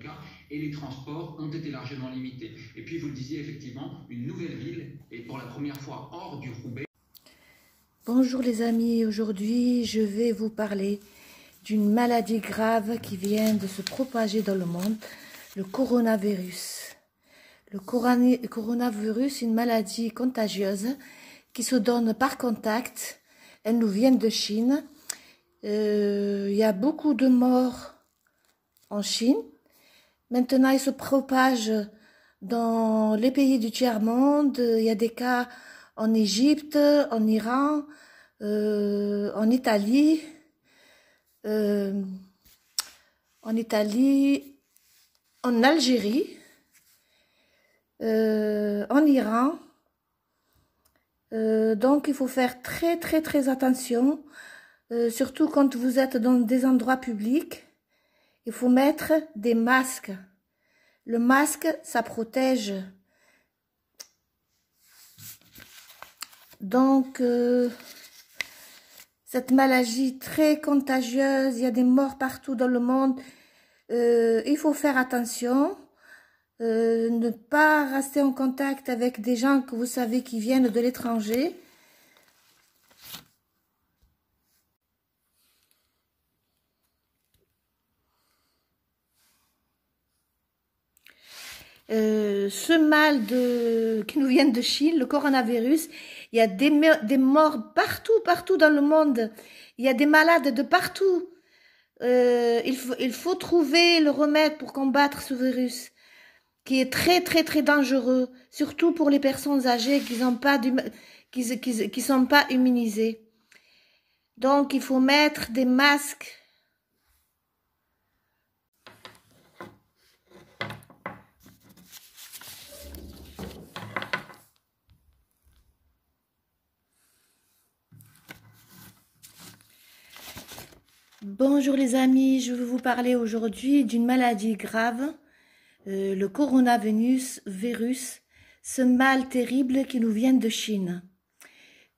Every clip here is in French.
cas, et les transports ont été largement limités. Et puis vous le disiez effectivement, une nouvelle ville, et pour la première fois hors du Roubaix. Bonjour les amis, aujourd'hui je vais vous parler d'une maladie grave qui vient de se propager dans le monde, le coronavirus. Le coronavirus est une maladie contagieuse qui se donne par contact. Elle nous vient de Chine. Il y a beaucoup de morts en Chine. Maintenant, il se propage dans les pays du tiers-monde. Il y a des cas en Égypte, en Iran, en Italie, en Algérie, en Iran. Donc, il faut faire très attention, surtout quand vous êtes dans des endroits publics. Il faut mettre des masques. Le masque, ça protège. Donc, cette maladie très contagieuse, il y a des morts partout dans le monde. Il faut faire attention. Ne pas rester en contact avec des gens que vous savez qui viennent de l'étranger. Ce mal qui nous vient de Chine, le coronavirus, il y a des morts partout dans le monde. Il y a des malades de partout. Il faut trouver le remède pour combattre ce virus qui est très dangereux, surtout pour les personnes âgées qui sont pas immunisées. Donc, il faut mettre des masques. Bonjour les amis, je vais vous parler aujourd'hui d'une maladie grave, le coronavirus, ce mal terrible qui nous vient de Chine.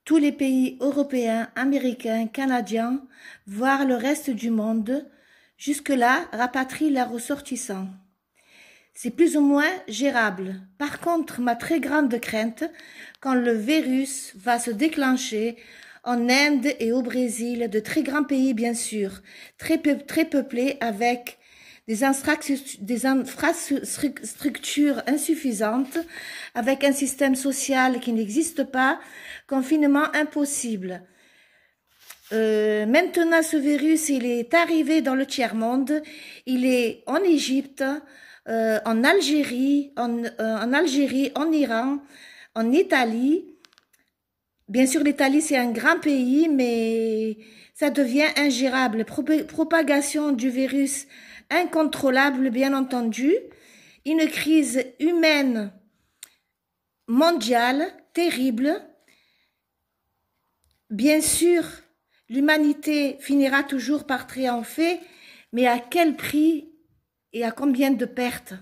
Tous les pays européens, américains, canadiens, voire le reste du monde, jusque-là, rapatrient leurs ressortissants. C'est plus ou moins gérable. Par contre, ma très grande crainte, quand le virus va se déclencher en Inde et au Brésil, de très grands pays bien sûr, très peuplés avec des infrastructures insuffisantes, avec un système social qui n'existe pas, confinement impossible. Maintenant, ce virus, il est arrivé dans le tiers-monde, il est en Égypte, en Algérie, en Iran, en Italie. Bien sûr, l'Italie, c'est un grand pays, mais ça devient ingérable. Propagation du virus incontrôlable, bien entendu. Une crise humaine mondiale, terrible. Bien sûr, l'humanité finira toujours par triompher, mais à quel prix et à combien de pertes?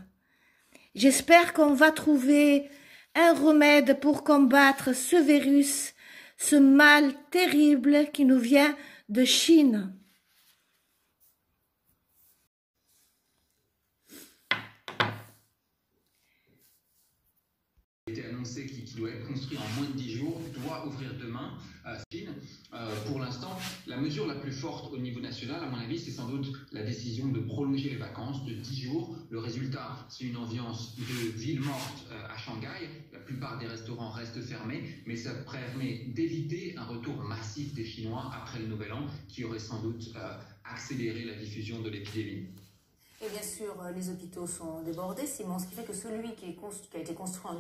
J'espère qu'on va trouver un remède pour combattre ce virus, ce mal terrible qui nous vient de Chine. Il a été annoncé qu'il doit être construit en moins de 10 jours, doit ouvrir demain à Chine. Pour l'instant, la mesure la plus forte au niveau national, à mon avis, c'est sans doute la décision de prolonger les vacances de 10 jours. Le résultat, c'est une ambiance de ville morte à Shanghai. La plupart des restaurants restent fermés, mais ça permet d'éviter un retour massif des Chinois après le Nouvel An, qui aurait sans doute accéléré la diffusion de l'épidémie. Et bien sûr, les hôpitaux sont débordés, Simon, ce qui fait que celui qui a été construit en